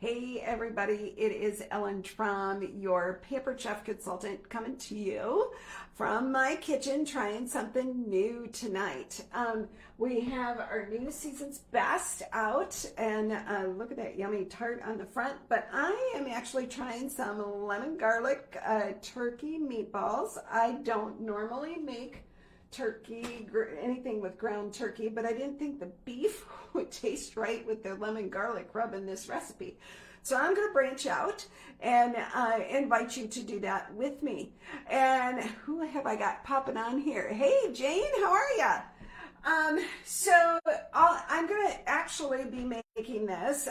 Hey everybody, it is Ellen from your Paper Chef Consultant coming to you from my kitchen trying something new tonight. We have our new season's best out and look at that yummy tart on the front, but I am actually trying some lemon garlic turkey meatballs. I don't normally make anything with ground turkey, but I didn't think the beef would taste right with the lemon garlic rub in this recipe. So I'm going to branch out and invite you to do that with me. And who have I got popping on here? Hey Jane, how are ya? I'm going to actually be making this.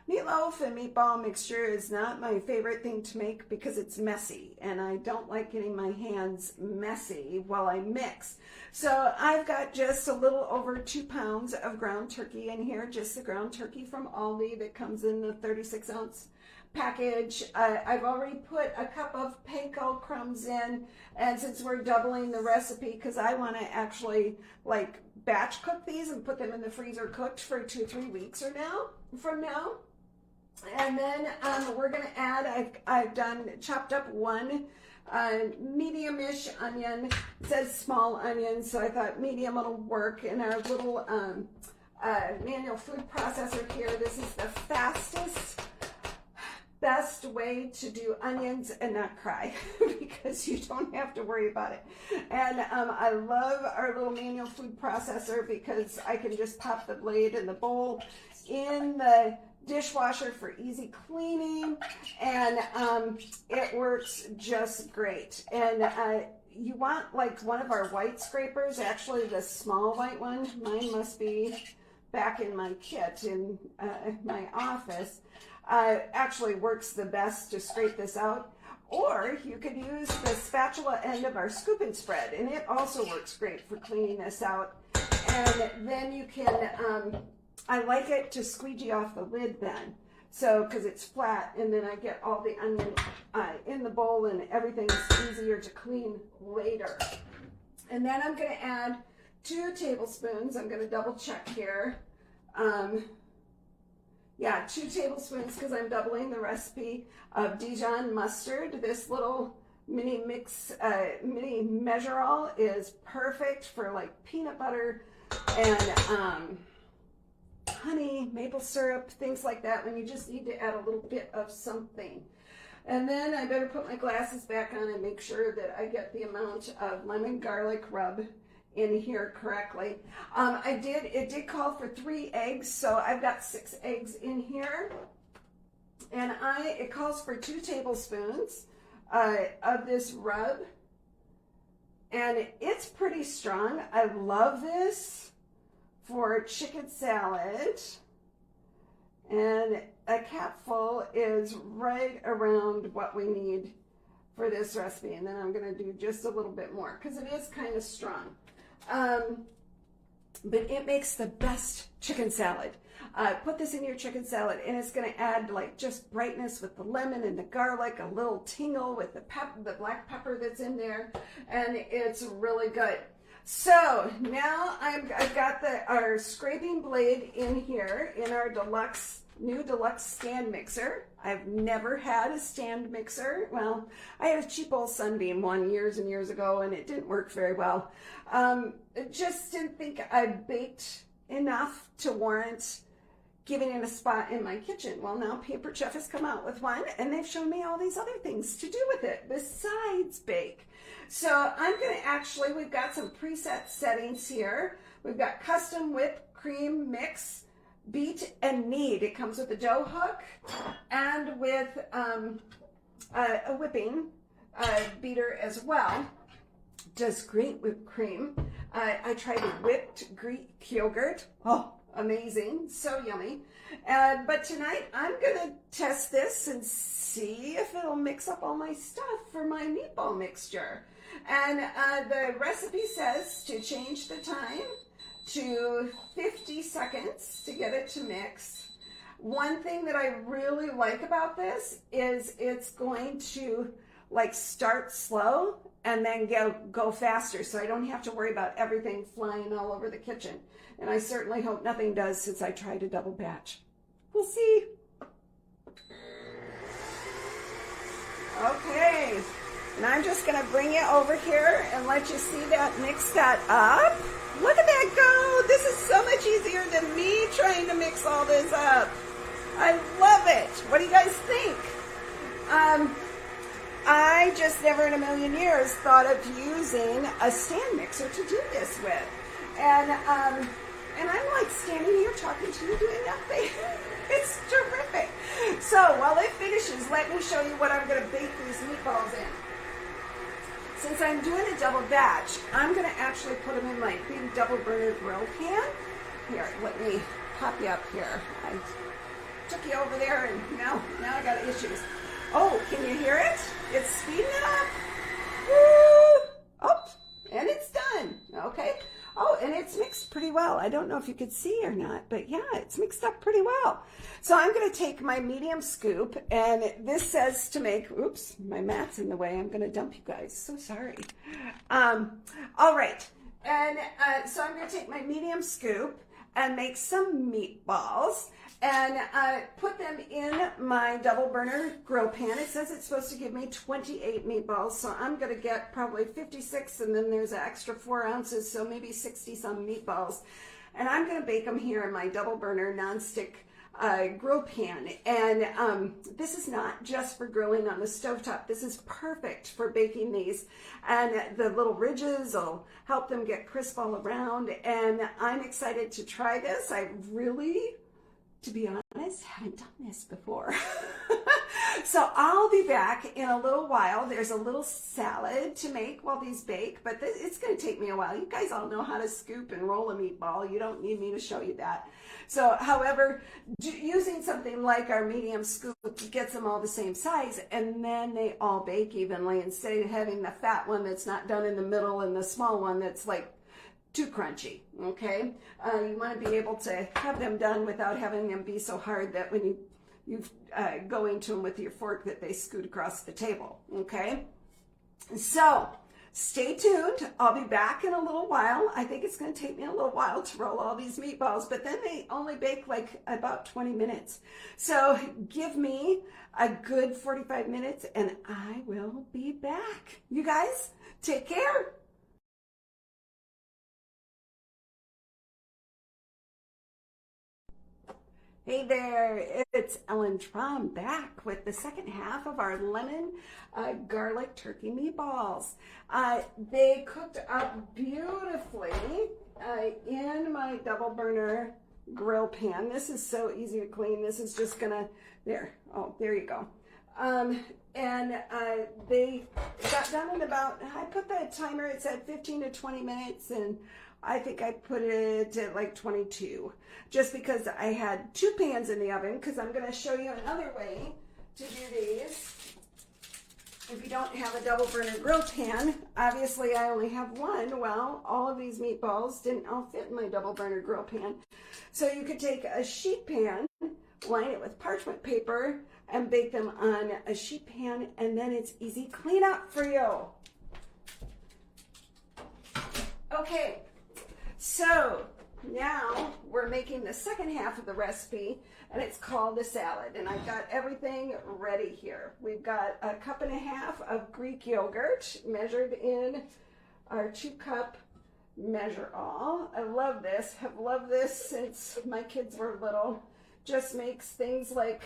Meatloaf and meatball mixture is not my favorite thing to make because it's messy and I don't like getting my hands messy while I mix. So I've got just a little over 2 pounds of ground turkey in here, just the ground turkey from Aldi that comes in the 36-ounce package. I've already put a cup of panko crumbs in, and since we're doubling the recipe, because I want to actually like batch cook these and put them in the freezer cooked for 2 or 3 weeks from now. And then we're going to add, I've chopped up one medium-ish onion. It says small onion, so I thought medium will work in our little manual food processor here. This is the fastest, best way to do onions and not cry because you don't have to worry about it. And I love our little manual food processor because I can just pop the blade in the bowl in the dishwasher for easy cleaning, and it works just great. And you want like one of our white scrapers, actually the small white one. Mine must be back in my kit in my office. Actually works the best to scrape this out. Or you could use the spatula end of our scoop and spread, and it also works great for cleaning this out. And then you can I like it to squeegee off the lid then, so because it's flat, and then I get all the onion in the bowl and everything's easier to clean later. And then I'm going to add 2 tablespoons. I'm going to double check here. 2 tablespoons because I'm doubling the recipe of Dijon mustard. This little mini measure-all is perfect for like peanut butter and honey, maple syrup, things like that when you just need to add a little bit of something. And then I better put my glasses back on and make sure that I get the amount of lemon garlic rub in here correctly. It did call for 3 eggs, so I've got 6 eggs in here. And it calls for 2 tablespoons of this rub. And it's pretty strong. I love this for chicken salad, and a capful is right around what we need for this recipe. And then I'm going to do just a little bit more because it is kind of strong, but it makes the best chicken salad. Put this in your chicken salad, and it's going to add like just brightness with the lemon and the garlic, a little tingle with the black pepper that's in there, and it's really good. So now I've got our scraping blade in here in our new deluxe stand mixer. I've never had a stand mixer. Well, I had a cheap old Sunbeam one years and years ago, and it didn't work very well. Just didn't think I baked enough to warrant giving it a spot in my kitchen. Well, now Paper Chef has come out with one, and they've shown me all these other things to do with it besides bake. So I'm going to we've got some preset settings here. We've got custom whipped cream mix, beat and knead. It comes with a dough hook and with a whipping beater as well. Does great whipped cream. I tried a whipped Greek yogurt. Oh, amazing, so yummy. But tonight I'm gonna test this and see if it'll mix up all my stuff for my meatball mixture. And the recipe says to change the time to 50 seconds to get it to mix. One thing that I really like about this is it's going to like start slow and then go faster, so I don't have to worry about everything flying all over the kitchen. And I certainly hope nothing does, since I tried a double batch. We'll see. Okay, and I'm just gonna bring you over here and let you see that, mix that up. Look at that go. This is so much easier than me trying to mix all this up. I love it. What do you guys think? I just never in a million years thought of using a stand mixer to do this with. And I'm like standing here talking to you doing nothing. It's terrific. So while it finishes, let me show you what I'm going to bake these meatballs in. Since I'm doing a double batch, I'm going to actually put them in my big double burner grill pan. Here, let me pop you up here. I took you over there and now I got issues. Oh, can you hear it? It's speeding up. Woo! Oh, and it's done. Okay. Oh, and it's mixed pretty well. I don't know if you could see or not, but yeah, it's mixed up pretty well. So I'm going to take my medium scoop, and this says to make, oops, my mat's in the way. I'm going to dump you guys. So sorry. All right. And so I'm going to take my medium scoop and make some meatballs and put them in my double burner grill pan. It says it's supposed to give me 28 meatballs, so I'm going to get probably 56, and then there's an extra 4 ounces, so maybe 60 some meatballs. And I'm going to bake them here in my double burner nonstick grill pan. And this is not just for grilling on the stovetop. This is perfect for baking these, and the little ridges will help them get crisp all around. And I'm excited to try this. I really, to be honest, haven't done this before. So I'll be back in a little while. There's a little salad to make while these bake, but it's going to take me a while. You guys all know how to scoop and roll a meatball. You don't need me to show you that. So, however, using something like our medium scoop gets them all the same size, and then they all bake evenly instead of having the fat one that's not done in the middle and the small one that's like too crunchy. Okay, you want to be able to have them done without having them be so hard that when you go into them with your fork that they scoot across the table. Okay, so stay tuned. I'll be back in a little while. I think it's going to take me a little while to roll all these meatballs, but then they only bake like about 20 minutes. So give me a good 45 minutes and I will be back. You guys, take care. Hey there, it's Ellen Trom back with the second half of our lemon garlic turkey meatballs. They cooked up beautifully in my double burner grill pan. This is so easy to clean. This is just gonna, there you go. They got done in about, I put the timer, it said 15 to 20 minutes, and I think I put it at like 22, just because I had 2 pans in the oven, because I'm going to show you another way to do these. If you don't have a double burner grill pan, obviously I only have one. Well, all of these meatballs didn't all fit in my double burner grill pan. So you could take a sheet pan, line it with parchment paper, and bake them on a sheet pan, and then it's easy cleanup for you. Okay. So now we're making the second half of the recipe, and it's called a salad, and I've got everything ready here. We've got a 1.5 cups of Greek yogurt measured in our 2-cup measure all. I love this, have loved this since my kids were little. Just makes things like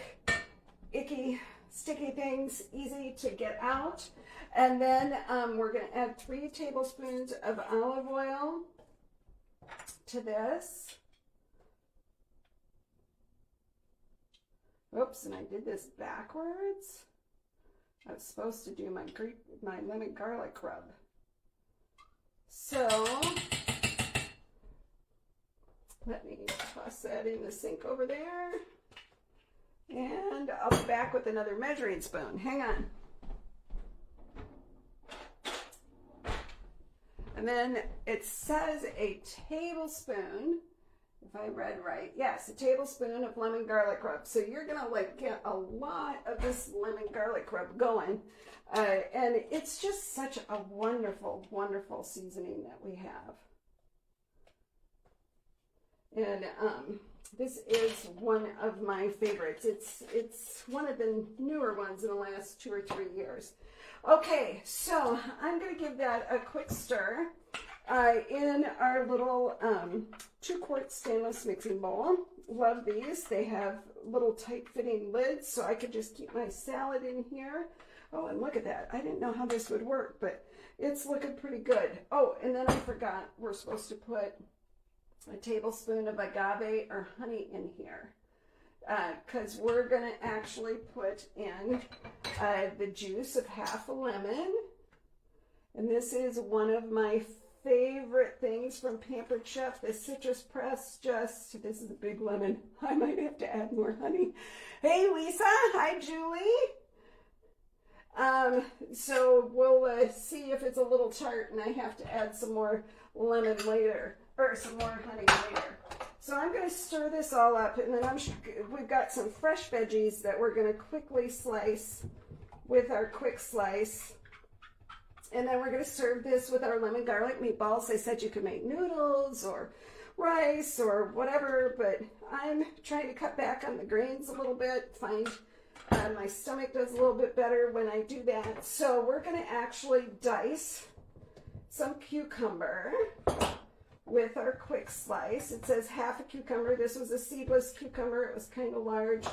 icky, sticky things easy to get out. And then we're going to add 3 tablespoons of olive oil to this. Oops, and I did this backwards. I was supposed to do my lemon garlic rub. So let me toss that in the sink over there. And I'll be back with another measuring spoon. Hang on. And then it says a tablespoon, if I read right, yes, a tablespoon of lemon garlic rub. So you're gonna like get a lot of this lemon garlic rub going. And it's just such a wonderful, wonderful seasoning that we have. And This is one of my favorites. It's one of the newer ones in the last 2 or 3 years. Okay, so I'm going to give that a quick stir in our little 2-quart stainless mixing bowl. Love these. They have little tight-fitting lids, so I could just keep my salad in here. Oh, and look at that. I didn't know how this would work, but it's looking pretty good. Oh, and then I forgot we're supposed to put a tablespoon of agave or honey in here, because we're going to actually put in the juice of half a lemon. And this is one of my favorite things from Pampered Chef, the citrus press. This is a big lemon. I might have to add more honey. Hey, Lisa. Hi, Julie. So we'll see if it's a little tart and I have to add some more lemon later, or some more honey later. So I'm going to stir this all up, and then we've got some fresh veggies that we're going to quickly slice with our quick slice. And then we're going to serve this with our lemon garlic meatballs. I said you could make noodles or rice or whatever, but I'm trying to cut back on the grains a little bit, find my stomach does a little bit better when I do that. So we're going to actually dice some cucumber with our quick slice. It says half a cucumber. This was a seedless cucumber. It was kind of large.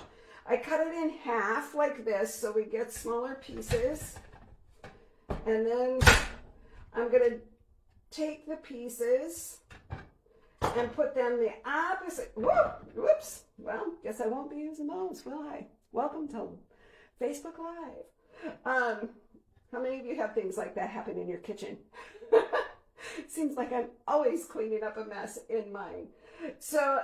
I cut it in half like this so we get smaller pieces. And then I'm going to take the pieces and put them the opposite. Whoops. Well, guess I won't be using those, will I? Welcome to Facebook Live. How many of you have things like that happen in your kitchen? Seems like I'm always cleaning up a mess in mine. So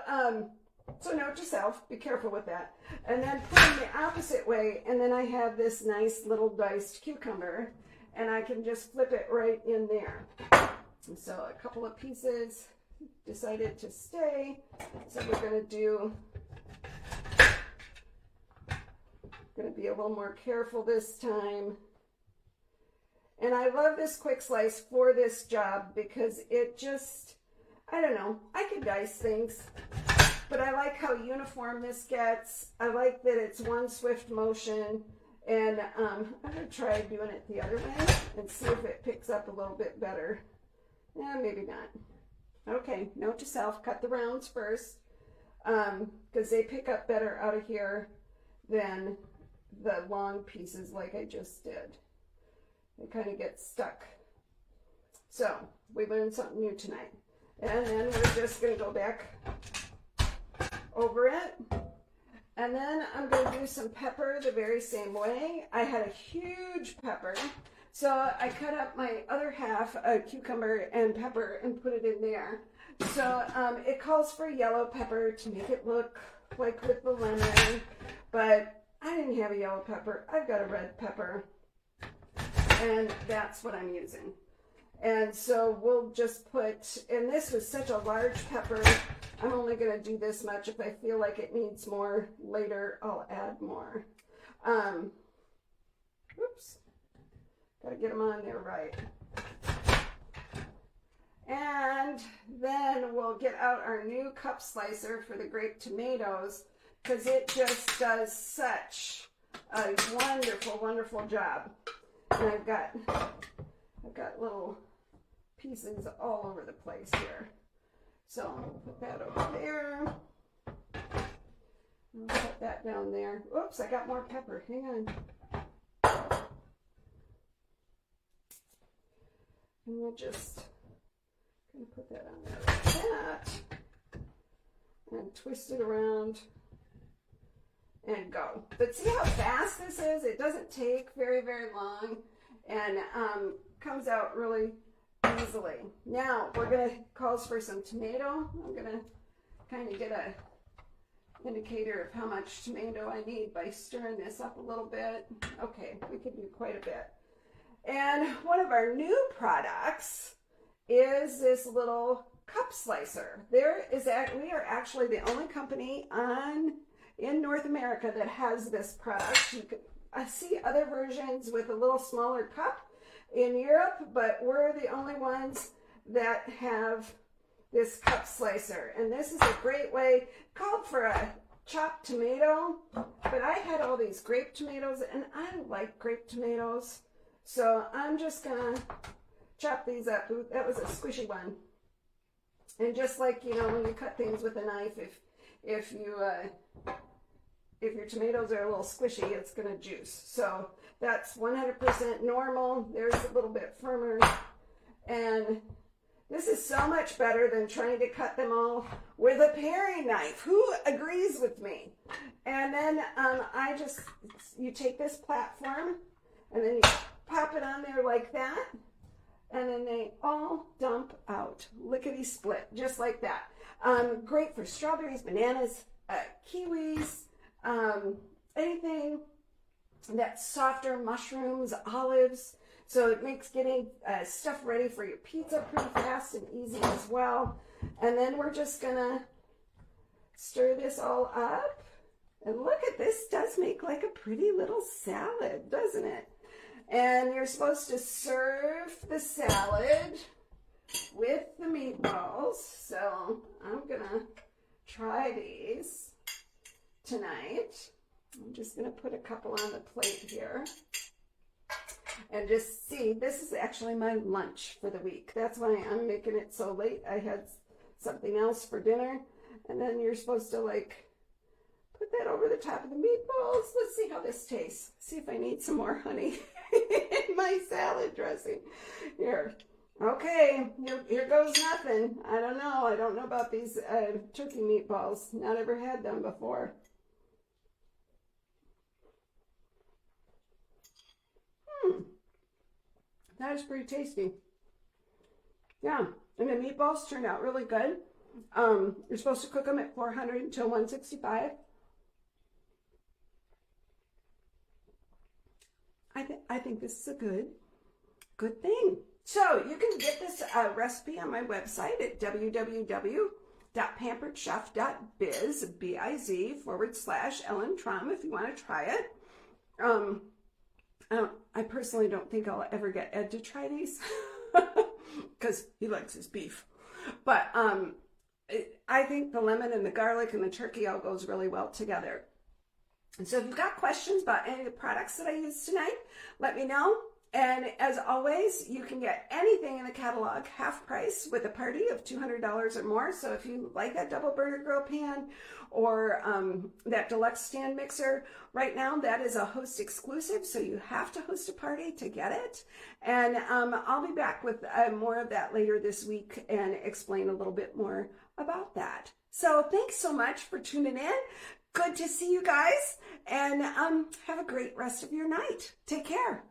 note to self, be careful with that. And then put them the opposite way, and then I have this nice little diced cucumber, and I can just flip it right in there. And so a couple of pieces decided to stay, so we're going to be a little more careful this time. And I love this quick slice for this job because it just, I don't know, I can dice things, but I like how uniform this gets. I like that it's one swift motion, and I'm going to try doing it the other way and see if it picks up a little bit better. Yeah, maybe not. Okay, note to self, cut the rounds first, because they pick up better out of here than the long pieces like I just did. They kind of get stuck. So we learned something new tonight. And then we're just going to go back over it. And then I'm going to do some pepper the very same way. I had a huge pepper, so I cut up my other half of cucumber and pepper and put it in there. So it calls for yellow pepper to make it look like with the lemon, but I didn't have a yellow pepper. I've got a red pepper, and that's what I'm using. And so we'll just put, and this was such a large pepper, I'm only going to do this much. If I feel like it needs more later, I'll add more. Oops, got to get them on there right. And then we'll get out our new cup slicer for the grape tomatoes, because it just does such a wonderful, wonderful job. And I've got little pieces all over the place here. So I'll put that over there. I'll put that down there. Oops, I got more pepper. Hang on. And we'll just put that on there like that. And twist it around and go. But see how fast this is? It doesn't take very, very long, and comes out really easily. Now we're going to calls for some tomato. I'm going to kind of get a indicator of how much tomato I need by stirring this up a little bit. Okay, we could do quite a bit. And one of our new products is this little cup slicer. We are actually the only company in North America that has this product. You can see other versions with a little smaller cup in Europe, but we're the only ones that have this cup slicer. And this is a great way, called for a chopped tomato, but I had all these grape tomatoes and I like grape tomatoes. So I'm just gonna chop these up. Ooh, that was a squishy one. And just like, you know, when you cut things with a knife, if your tomatoes are a little squishy, it's gonna juice. So that's 100% normal. There's a little bit firmer. And this is so much better than trying to cut them all with a paring knife. Who agrees with me? And then you take this platform and then you pop it on there like that. And then they all dump out, lickety split, just like that. Great for strawberries, bananas, kiwis, anything that's softer, mushrooms, olives. So it makes getting stuff ready for your pizza pretty fast and easy as well. And then we're just gonna stir this all up. And look at this, does make like a pretty little salad, doesn't it? And you're supposed to serve the salad with the meatballs. So I'm gonna try these tonight. I'm just gonna put a couple on the plate here. And just see, this is actually my lunch for the week. That's why I'm making it so late. I had something else for dinner. And then you're supposed to like put that over the top of the meatballs. Let's see how this tastes. See if I need some more honey in my salad dressing. Here. Okay, here goes nothing. I don't know. I don't know about these turkey meatballs. Not ever had them before. That is pretty tasty. Yeah, and the meatballs turned out really good. You're supposed to cook them at 400 until 165. I think this is a good thing. So you can get this recipe on my website at www.pamperedchef.biz, biz/Ellen Trom if you want to try it. I personally don't think I'll ever get Ed to try these because he likes his beef. But I think the lemon and the garlic and the turkey all goes really well together. And so if you've got questions about any of the products that I used tonight, let me know. And as always, you can get anything in the catalog half price with a party of $200 or more. So if you like that double burner grill pan or that deluxe stand mixer, right now that is a host exclusive. So you have to host a party to get it. And I'll be back with more of that later this week and explain a little bit more about that. So thanks so much for tuning in. Good to see you guys, and have a great rest of your night. Take care.